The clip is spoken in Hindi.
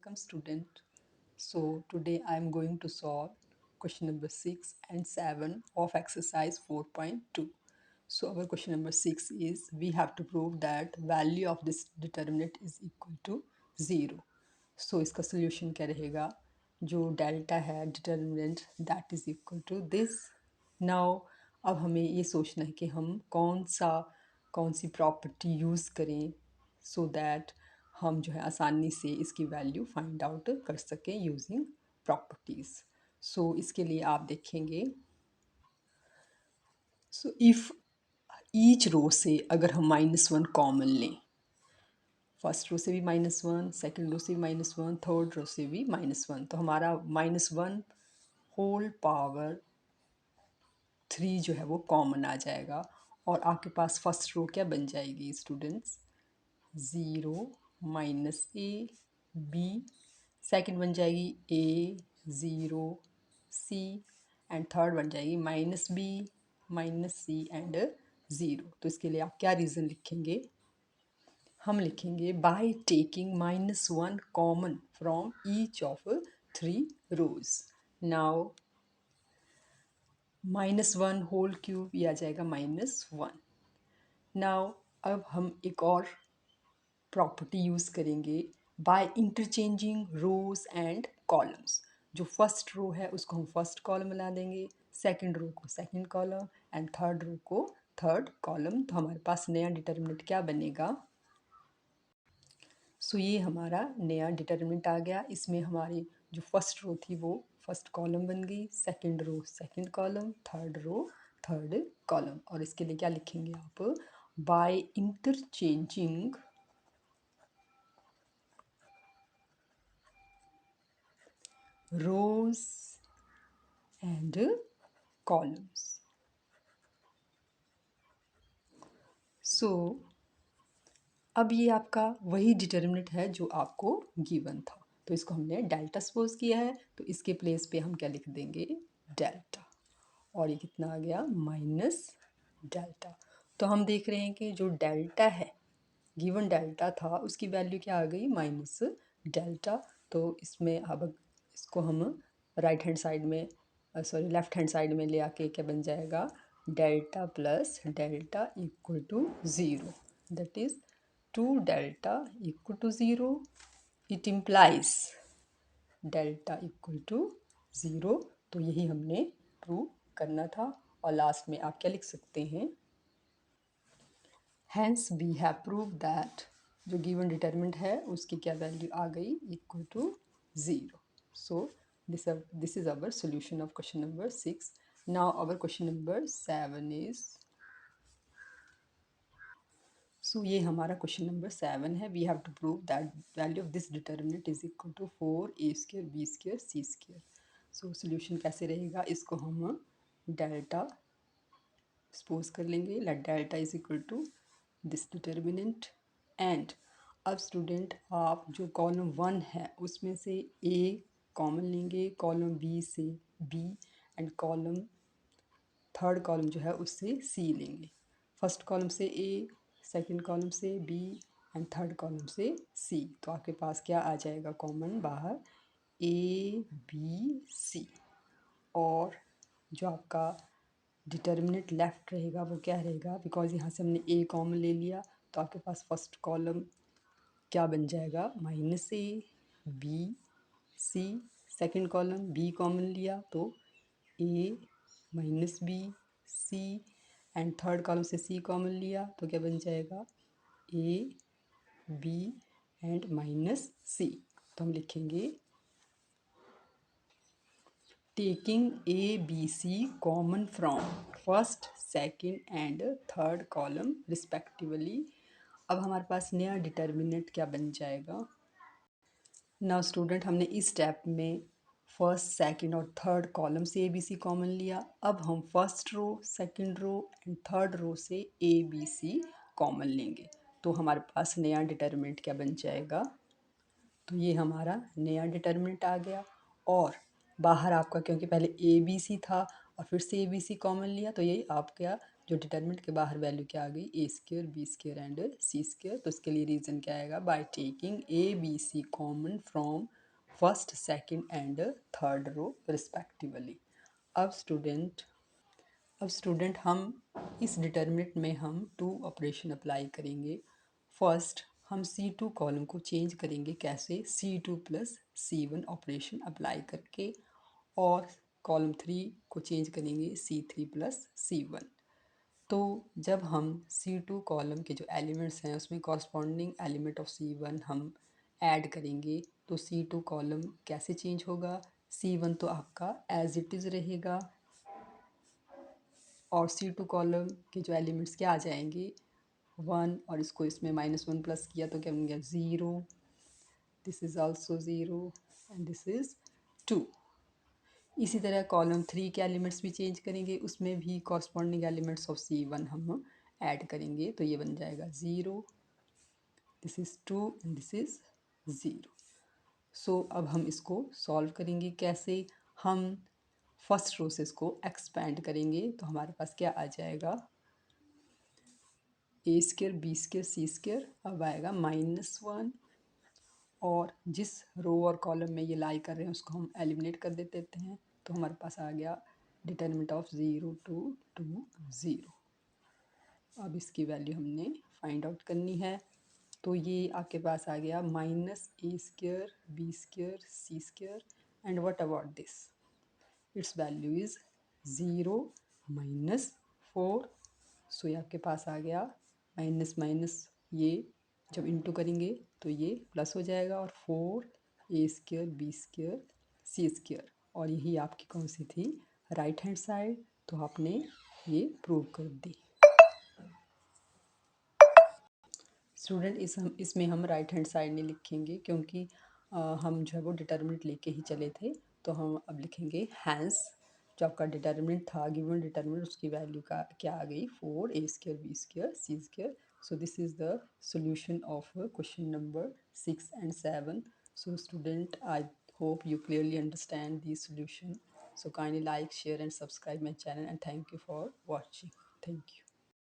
Welcome student. So today I am going to solve question number 6 and 7 of exercise 4.2. So our question number 6 is we have to prove that value of this determinant is equal to 0. So इसका solution क्या रहेगा? जो डेल्टा है determinant that is equal to this. Now अब हमें ये सोचना है कि हम कौन सी प्रॉपर्टी यूज़ करें सो दैट हम जो है आसानी से इसकी वैल्यू फाइंड आउट कर सकें यूजिंग प्रॉपर्टीज़. सो इसके लिए आप देखेंगे. सो इफ़ ईच रो से अगर हम -1 कॉमन लें, फर्स्ट रो से भी -1, सेकेंड रो से भी -1, थर्ड रो से भी -1, तो हमारा -1 होल पावर 3 जो है वो कॉमन आ जाएगा. और आपके पास फर्स्ट रो क्या बन जाएगी स्टूडेंट्स? 0 -a b. सेकंड बन जाएगी a 0 c. एंड थर्ड बन जाएगी -b -c एंड 0. तो इसके लिए आप क्या रीज़न लिखेंगे? हम लिखेंगे by taking -1 common from each of 3 rows. Now -1 whole cube ये आ जाएगा -1. नाउ अब हम एक और प्रॉपर्टी यूज़ करेंगे by interchanging rows and columns. जो फर्स्ट रो है उसको हम फर्स्ट कॉलम बना देंगे, सेकंड रो को second column and third row को थर्ड कॉलम. तो हमारे पास नया डिटर्मिनेंट क्या बनेगा? सो ये हमारा नया डिटर्मिनेंट आ गया. इसमें हमारी जो फर्स्ट रो थी वो फर्स्ट कॉलम बन गई, second row second column, third row third column. और इसके लिए क्या लिखेंगे आप? By interchanging rows and columns. So अब ये आपका वही डिटर्मिनेंट है जो आपको गिवन था, तो इसको हमने डेल्टा सपोज किया है, तो इसके प्लेस पे हम क्या लिख देंगे? डेल्टा. और ये कितना आ गया? Minus delta. तो हम देख रहे हैं कि जो डेल्टा है, गिवन डेल्टा था, उसकी वैल्यू क्या आ गई? Minus delta. तो इसमें अब इसको हम राइट हैंड साइड में लेफ्ट हैंड साइड में ले आके क्या बन जाएगा? Delta plus delta equal to 0. That is 2 delta equal to 0. It implies delta equal to 0. तो यही हमने प्रूव करना था. और लास्ट में आप क्या लिख सकते हैं? Hence we have prove that जो गिवन डिटर्मिनेंट है उसकी क्या वैल्यू आ गई? Equal to 0. So this is our solution of question number 6. Now our question number 7 is. So ये हमारा क्वेश्चन नंबर 7 है. We have to prove that value of this determinant is equal to 4a² b² c². So solution कैसे रहेगा? इसको हम डेल्टा सपोज कर लेंगे. Let delta is equal to this determinant. And अब स्टूडेंट आप जो कॉलम 1 है उसमें से a कॉमन लेंगे, कॉलम b से b and column third column जो है उससे c लेंगे. फर्स्ट कॉलम से a, सेकंड कॉलम से b एंड थर्ड कॉलम से c. तो आपके पास क्या आ जाएगा कॉमन बाहर? a b c. और जो आपका डिटर्मिनेंट लेफ्ट रहेगा वो क्या रहेगा? बिकॉज यहाँ से हमने a कॉमन ले लिया, तो आपके पास फर्स्ट कॉलम क्या बन जाएगा? -a b c. Second column b common लिया तो a -b c. And third column से c कॉमन लिया तो क्या बन जाएगा? a b and -c. तो हम लिखेंगे taking A B C common from first second and third column respectively. अब हमारे पास नया डिटर्मिनेंट क्या बन जाएगा? नाउ स्टूडेंट हमने इस स्टेप में फर्स्ट सेकंड और थर्ड कॉलम से ए बी सी कॉमन लिया. अब हम first row second row and third row से ए बी सी कॉमन लेंगे. तो हमारे पास नया डिटर्मिनेंट क्या बन जाएगा? तो ये हमारा नया डिटर्मिनेंट आ गया. और बाहर आपका क्योंकि पहले ए बी सी था और फिर से ए बी सी कॉमन लिया तो ये आपका जो डिटर्मिनेंट के बाहर वैल्यू क्या आ गई, A square B square and C square. तो इसके लिए रीज़न क्या आएगा, by taking A B C common from first second and third row respectively. अब स्टूडेंट हम इस डिटर्मिनेंट में हम टू ऑपरेशन अप्लाई करेंगे। फर्स्ट हम C2 कॉलम को चेंज करेंगे, कैसे, C2 plus C1 operation apply करके, और कॉलम 3 को चेंज करेंगे C3 प्लस C1। तो जब हम C2 कॉलम के जो एलिमेंट्स हैं उसमें कॉरस्पॉन्डिंग एलिमेंट ऑफ C1 हम ऐड करेंगे, तो C2 कॉलम कैसे चेंज होगा, C1 तो आपका एज इट इज़ रहेगा, और C2 कॉलम के जो एलिमेंट्स क्या आ जाएंगे, 1, और इसको इसमें -1 प्लस किया तो क्या बन गया, 0, this is also 0 and this is 2। इसी तरह कॉलम 3 के एलिमेंट्स भी चेंज करेंगे, उसमें भी कॉरस्पॉन्डिंग एलिमेंट्स ऑफ C1 हम ऐड करेंगे, तो ये बन जाएगा 0, this is 2 and this is 0। सो अब हम इसको सॉल्व करेंगे, कैसे, हम फर्स्ट रो से इसको एक्सपैंड करेंगे, तो हमारे पास क्या आ जाएगा, ए square B square C square, अब आएगा -1, और जिस रो और कॉलम में ये लाई कर रहे हैं उसको हम एलिमिनेट कर देते हैं, तो हमारे पास आ गया डिटर्मिनेंट ऑफ 0 2 2 0। अब इसकी वैल्यू हमने फाइंड आउट करनी है, तो ये आपके पास आ गया -a square B square C square, and what about this, its value is 0 -4। So ये आपके पास आ गया माइनस माइनस, ये जब इंटू करेंगे तो ये प्लस हो जाएगा, और 4 a² b² c², और यही आपकी कौन सी थी, राइट हैंड साइड। तो आपने ये प्रूव कर दी। स्टूडेंट इसमें हम राइट हैंड साइड नहीं लिखेंगे, क्योंकि हम जो है वो डिटर्मिनेंट लेके ही चले थे, तो हम अब लिखेंगे हैंस, जो आपका डिटर्मिनेंट था, गिवन डिटर्मिनेंट, उसकी वैल्यू का क्या आ गई, 4 a² b² c²। So this is the solution of question number 6 and 7। So student, I hope you clearly understand the solution. So kindly like, share and subscribe my channel, and thank you for watching. Thank you.